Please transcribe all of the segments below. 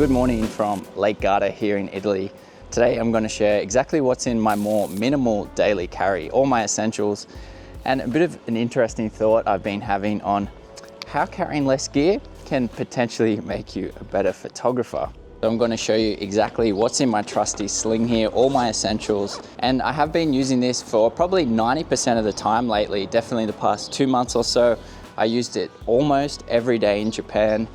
Good morning from Lake Garda here in Italy. Today I'm going to share exactly what's in my more minimal daily carry, all my essentials, and a bit of an interesting thought I've been having on how carrying less gear can potentially make you a better photographer. So I'm going to show you exactly what's in my trusty sling here, all my essentials, and I have been using this for probably 90% of the time lately, definitely the past 2 months or so. I used it almost every day in Japan,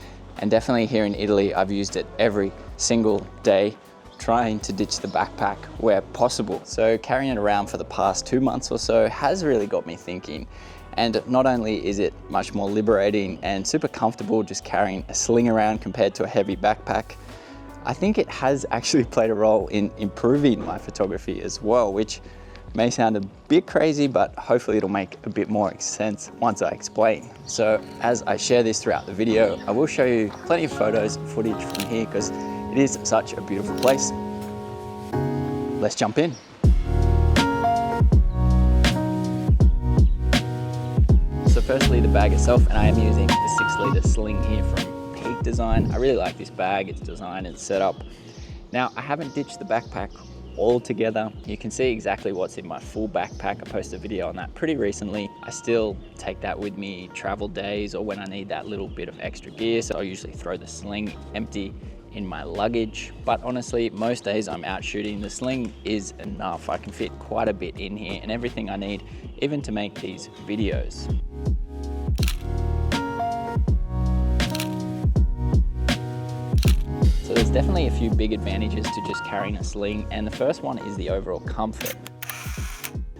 and definitely here in Italy, I've used it every single day, trying to ditch the backpack where possible. So carrying it around for the past 2 months or so has really got me thinking. And not only is it much more liberating and super comfortable just carrying a sling around compared to a heavy backpack, I think it has actually played a role in improving my photography as well, which may sound a bit crazy, but hopefully it'll make a bit more sense once I explain. So as I share this throughout the video, I will show you plenty of photos, footage from here, because it is such a beautiful place. Let's jump in. So firstly, the bag itself, and I am using the 6-liter Sling here from Peak Design. I really like this bag, its design, its setup. Now, I haven't ditched the backpack altogether. You can see exactly what's in my full backpack. I posted a video on that pretty recently. I still take that with me travel days or when I need that little bit of extra gear. So I usually throw the sling empty in my luggage. But honestly, most days I'm out shooting, the sling is enough. I can fit quite a bit in here and everything I need, even to make these videos. So there's definitely a few big advantages to just carrying a sling, and the first one is the overall comfort.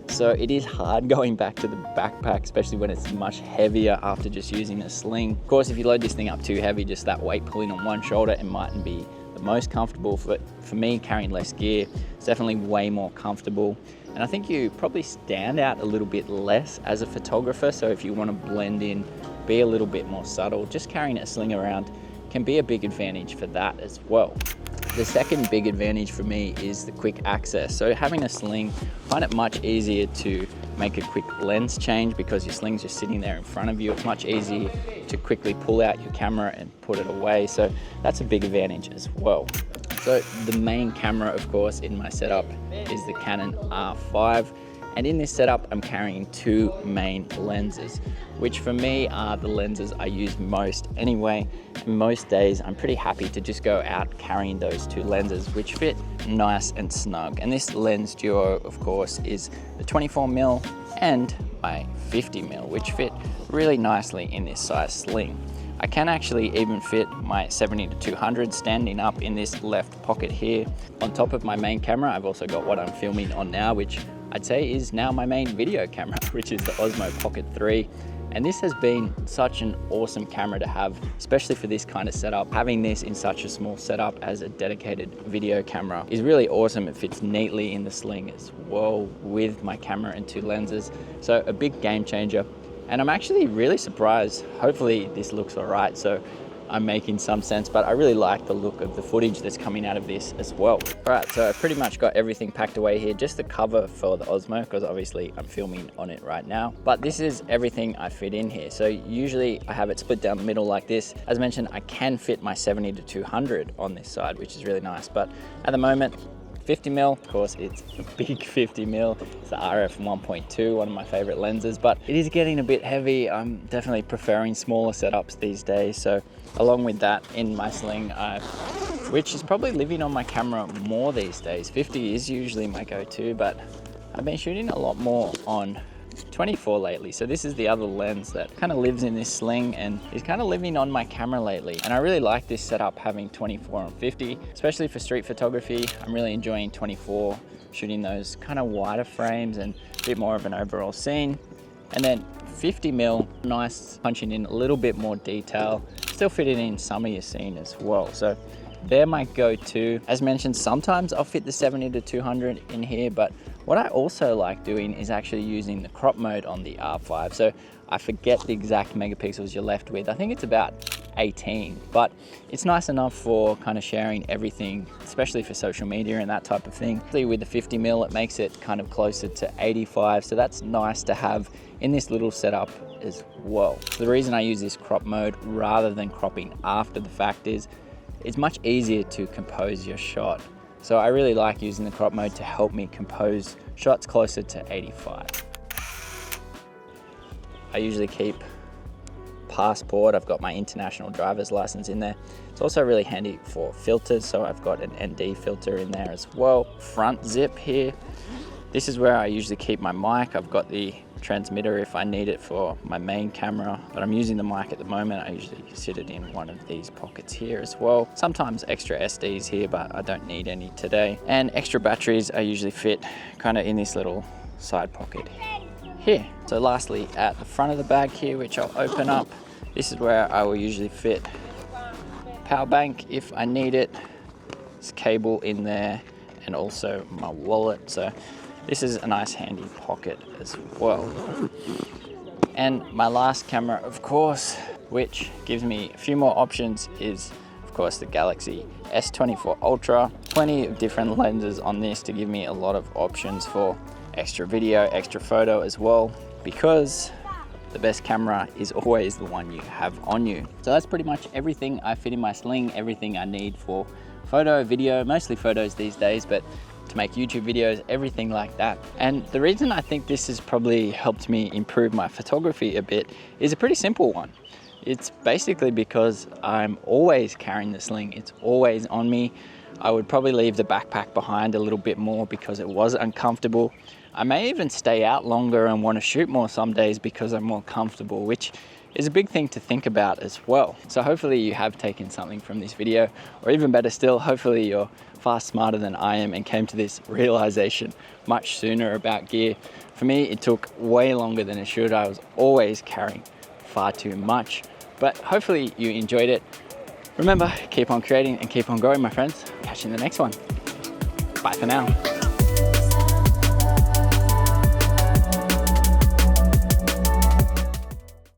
So it is hard going back to the backpack, especially when it's much heavier after just using a sling. Of course, if you load this thing up too heavy, just that weight pulling on one shoulder, it mightn't be the most comfortable. But for me, carrying less gear, it's definitely way more comfortable. And I think you probably stand out a little bit less as a photographer. So if you want to blend in, be a little bit more subtle, just carrying a sling around can be a big advantage for that as well. The second big advantage for me is the quick access. So having a sling, I find it much easier to make a quick lens change because your sling's just sitting there in front of you. It's much easier to quickly pull out your camera and put it away. So that's a big advantage as well. So the main camera, of course, in my setup is the Canon R5. And in this setup, I'm carrying 2 main lenses, which for me are the lenses I use most anyway. And most days, I'm pretty happy to just go out carrying those 2 lenses, which fit nice and snug. And this lens duo, of course, is the 24mm and my 50mm, which fit really nicely in this size sling. I can actually even fit my 70-200 standing up in this left pocket here. On top of my main camera, I've also got what I'm filming on now, which I'd say is now my main video camera, which is the Osmo Pocket 3. And this has been such an awesome camera to have, especially for this kind of setup. Having this in such a small setup as a dedicated video camera is really awesome. It fits neatly in the sling as well with my camera and 2 lenses. So a big game changer. And I'm actually really surprised. Hopefully this looks all right. So I'm making some sense, but I really like the look of the footage that's coming out of this as well. All right, so I pretty much got everything packed away here, just the cover for the Osmo, because obviously I'm filming on it right now. But this is everything I fit in here. So usually I have it split down the middle like this. As mentioned, I can fit my 70-200 on this side, which is really nice. But at the moment, 50mm, of course, it's a big 50mm. It's the RF 1.2, one of my favorite lenses, but it is getting a bit heavy. I'm definitely preferring smaller setups these days. So along with that, in my sling, which is probably living on my camera more these days. 50 is usually my go-to, but I've been shooting a lot more on 24 lately. So this is the other lens that kind of lives in this sling and is kind of living on my camera lately. And I really like this setup, having 24 and 50, especially for street photography. I'm really enjoying 24, shooting those kind of wider frames and a bit more of an overall scene. And then 50mm, nice, punching in a little bit more detail, still fitting in some of your scene as well. So they're my go-to. As mentioned, sometimes I'll fit the 70-200 in here, but what I also like doing is actually using the crop mode on the R5. So I forget the exact megapixels you're left with. I think it's about 18, but it's nice enough for kind of sharing everything, especially for social media and that type of thing. With the 50mm, it makes it kind of closer to 85, so that's nice to have in this little setup as well. So the reason I use this crop mode rather than cropping after the fact is it's much easier to compose your shot. So I really like using the crop mode to help me compose shots closer to 85. I usually keep passport. I've got my international driver's license in there. It's also really handy for filters, so I've got an ND filter in there as well. Front zip here. This is where I usually keep my mic. I've got the transmitter if I need it for my main camera, but I'm using the mic at the moment. I usually sit it in one of these pockets here as well. Sometimes extra SDs here, but I don't need any today. And extra batteries I usually fit kind of in this little side pocket here. So lastly, at the front of the bag here, which I'll open up, this is where I will usually fit power bank if I need it. There's cable in there and also my wallet. So this is a nice handy pocket as well. And my last camera, of course, which gives me a few more options, is of course the Galaxy S24 Ultra. Plenty of different lenses on this to give me a lot of options for extra video, extra photo as well, because the best camera is always the one you have on you. So that's pretty much everything I fit in my Sling, everything I need for photo, video, mostly photos these days, but to make YouTube videos, everything like that. And the reason I think this has probably helped me improve my photography a bit is a pretty simple one. It's basically because I'm always carrying the Sling. It's always on me. I would probably leave the backpack behind a little bit more because it was uncomfortable. I may even stay out longer and want to shoot more some days because I'm more comfortable, which is a big thing to think about as well. So hopefully you have taken something from this video, or even better still, hopefully you're far smarter than I am and came to this realization much sooner about gear. For me, it took way longer than it should. I was always carrying far too much, but hopefully you enjoyed it. Remember, keep on creating and keep on growing, my friends. Catch you in the next one. Bye for now.